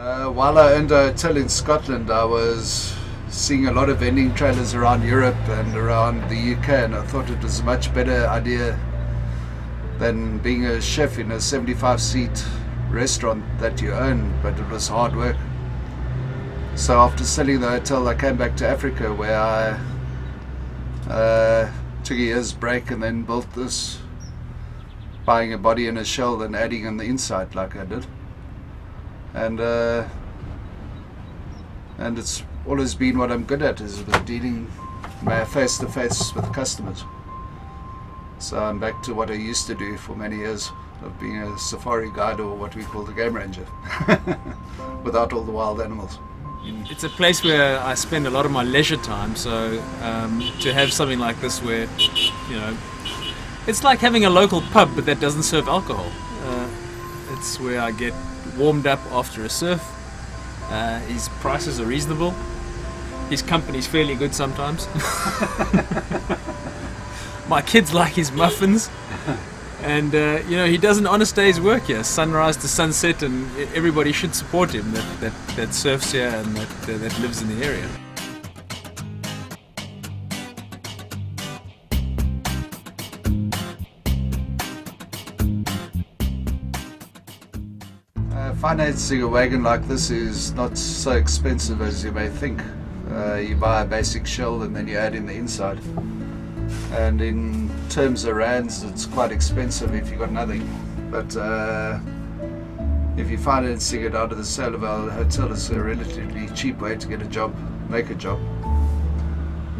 While I owned a hotel in Scotland, I was seeing a lot of vending trailers around Europe and around the UK, and I thought it was a much better idea than being a chef in a 75-seat restaurant that you own, but it was hard work. So after selling the hotel, I came back to Africa, where I took a year's break and then built this, buying a body and a shell and adding on the inside like I did. And it's always been what I'm good at, is with dealing face to face with customers. So I'm back to what I used to do for many years, of being a safari guide, or what we call the game ranger, without all the wild animals. It's a place where I spend a lot of my leisure time, so to have something like this where, it's like having a local pub but that doesn't serve alcohol. It's where I get warmed up after a surf. His prices are reasonable. His company's fairly good sometimes. My kids like his muffins. And he does an honest day's work here, sunrise to sunset, and everybody should support him that surfs here and that lives in the area. Financing a wagon like this is not so expensive as you may think. You buy a basic shell and then you add in the inside. And in terms of rands, it's quite expensive if you've got nothing. But if you're financing it out of the sale of our hotel, it's a relatively cheap way to get a job, make a job.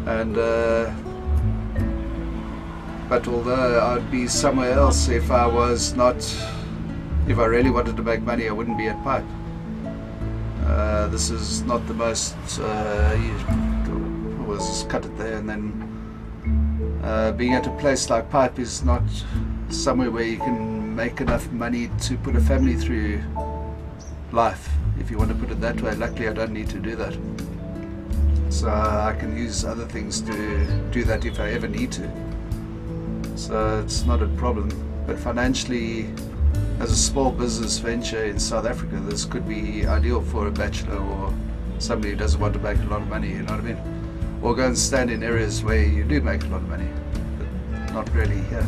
And but although I'd be somewhere else if I really wanted to make money, I wouldn't be at Pipe. This is not the most, was just cut it there, and then being at a place like Pipe is not somewhere where you can make enough money to put a family through life, if you want to put it that way. Luckily I don't need to do that. So I can use other things to do that if I ever need to. So it's not a problem. But financially, as a small business venture in South Africa, this could be ideal for a bachelor or somebody who doesn't want to make a lot of money, you know what I mean? Or go and stand in areas where you do make a lot of money, but not really here.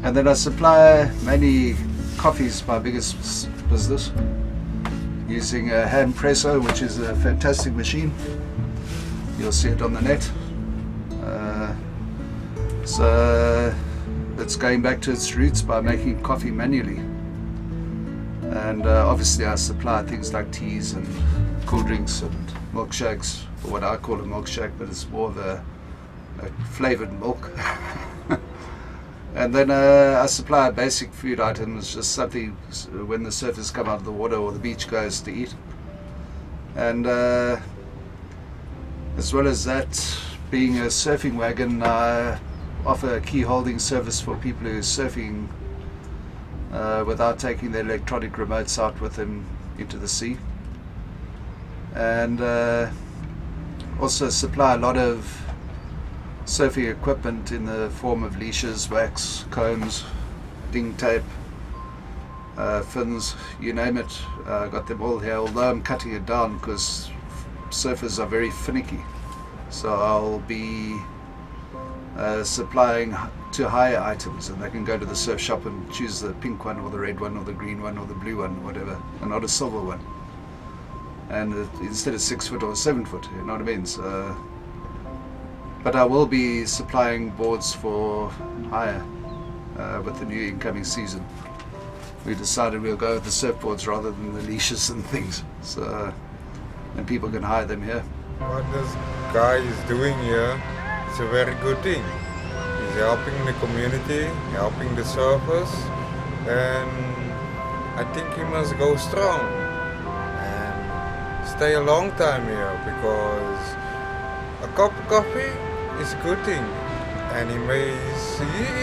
And then I supply mainly coffees, my biggest business, using a hand presser, which is a fantastic machine. You'll see it on the net. So it's going back to its roots by making coffee manually. And obviously I supply things like teas and cool drinks and milkshakes, or what I call a milkshake, but it's more of a flavored milk. And then I supply basic food items, just something when the surfers come out of the water or the beach goes to eat. And as well as that, being a surfing wagon, I offer a key holding service for people who are surfing without taking their electronic remotes out with them into the sea. And also supply a lot of surfing equipment in the form of leashes, wax, combs, ding tape, fins, you name it. Got them all here, although I'm cutting it down because surfers are very finicky. So I'll be supplying to higher items, and they can go to the surf shop and choose the pink one or the red one or the green one or the blue one, whatever, and not a silver one. And instead of 6 foot or 7 foot, you know what I mean? So, but I will be supplying boards for hire with the new incoming season. We decided we'll go with the surfboards rather than the leashes and things, so and people can hire them here. What this guy is doing here, it's a very good thing. He's helping the community, helping the surfers, and I think he must go strong and stay a long time here, because a cup of coffee is a good thing. And he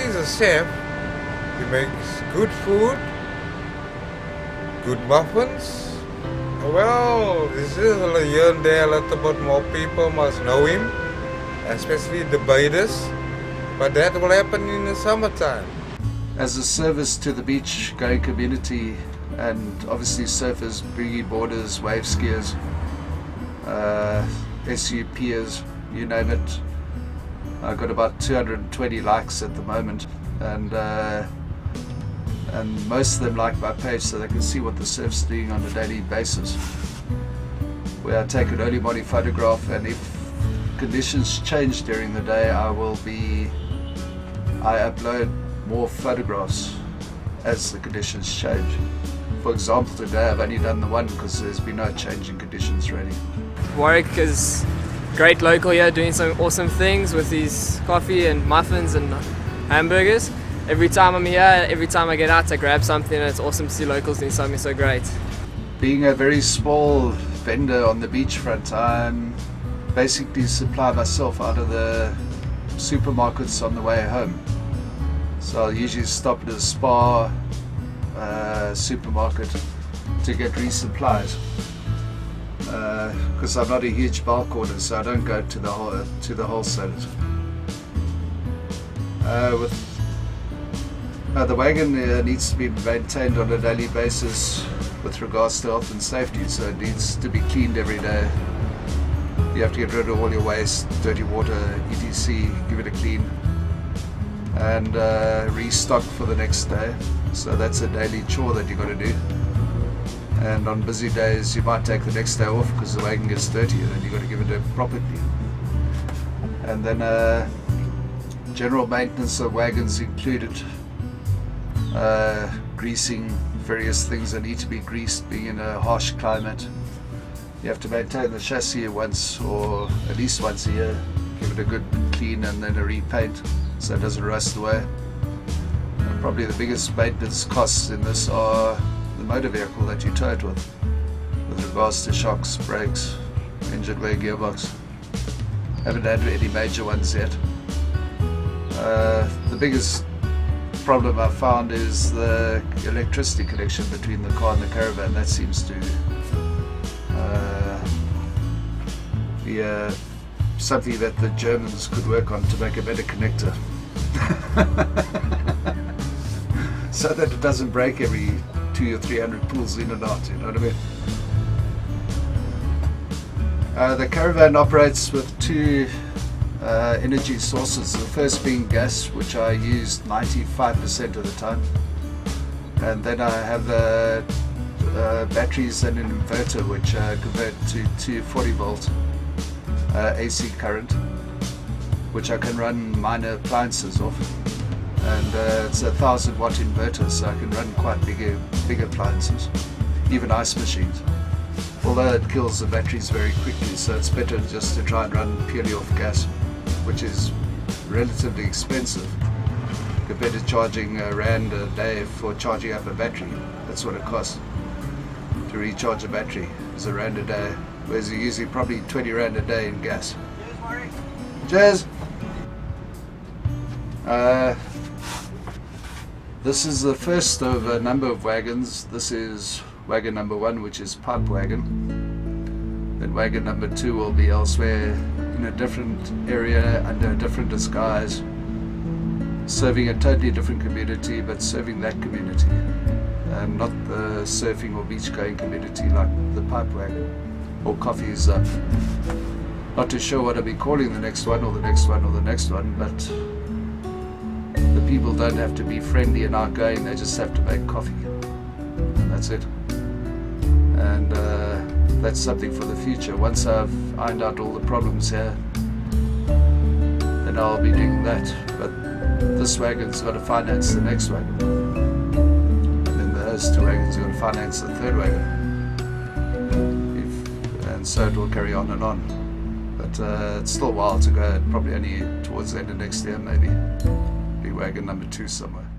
is a chef. He makes good food, good muffins. Well, this is here and there, a little bit more people must know him, especially the bathers, but that will happen in the summertime. As a service to the beach going community, and obviously surfers, boogie boarders, wave skiers, SUPers, you name it. I've got about 220 likes at the moment, and most of them like my page so they can see what the surf's doing on a daily basis. Where I take an early morning photograph, and if conditions change during the day, I upload more photographs as the conditions change. For example, today I've only done the one because there's been no change in conditions really. Warwick is great local here, doing some awesome things with his coffee and muffins and hamburgers. Every time I'm here, every time I get out, I grab something, and it's awesome to see locals doing something so great. Being a very small vendor on the beachfront, I'm basically supply myself out of the supermarkets on the way home. So I'll usually stop at a Spar supermarket to get resupplies. Because I'm not a huge bulk order, so I don't go to the wholesalers. The wagon needs to be maintained on a daily basis with regards to health and safety, so it needs to be cleaned every day. You have to get rid of all your waste, dirty water, etc., give it a clean, and restock for the next day. So that's a daily chore that you've got to do. And on busy days you might take the next day off because the wagon gets dirty, and then you've got to give it a proper clean. And then general maintenance of wagons included greasing, various things that need to be greased. Being in a harsh climate, you have to maintain the chassis once or at least once a year, give it a good clean and then a repaint so it doesn't rust away. And probably the biggest maintenance costs in this are the motor vehicle that you tow it with regards to shocks, brakes, engine wear, gearbox. Haven't had any major ones yet. The biggest problem I've found is the electricity connection between the car and the caravan. That seems to be something that the Germans could work on to make a better connector. So that it doesn't break every 200 or 300 pulls in and out, you know what I mean? The caravan operates with two energy sources. The first being gas, which I use 95% of the time, and then I have batteries and an inverter which convert to 240 volt AC current, which I can run minor appliances off, and it's a 1000 watt inverter, so I can run quite big appliances, even ice machines, although it kills the batteries very quickly, so it's better just to try and run purely off gas, which is relatively expensive compared to charging R1 a day for charging up a battery. That's what it costs to recharge a battery, is R1 a day, whereas you're using probably 20 Rand a day in gas. Cheers! This is the first of a number of wagons. This is wagon number 1, which is pipe wagon. Then wagon number 2 will be elsewhere in a different area under a different disguise, serving a totally different community, but serving that community, and not the surfing or beach going community like the pipe wagon or Coffee is Up. Not too sure what I'll be calling the next one or the next one or the next one, but the people don't have to be friendly and outgoing, they just have to make coffee, and that's it. And that's something for the future. Once I've ironed out all the problems here, then I'll be doing that. But this wagon's got to finance the next wagon, and then those 2 wagons got to finance the 3rd wagon, and so it will carry on and on. But it's still a while to go, probably only towards the end of next year maybe, be wagon number 2 somewhere.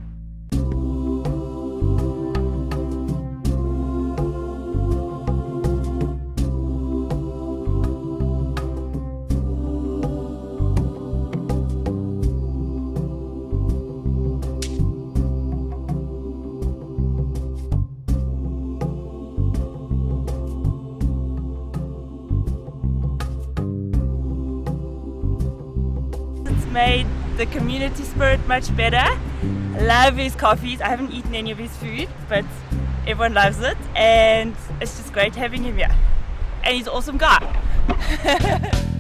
Made the community spirit much better. I love his coffees. I haven't eaten any of his food, but Everyone loves it, and it's just great having him here. And he's an awesome guy.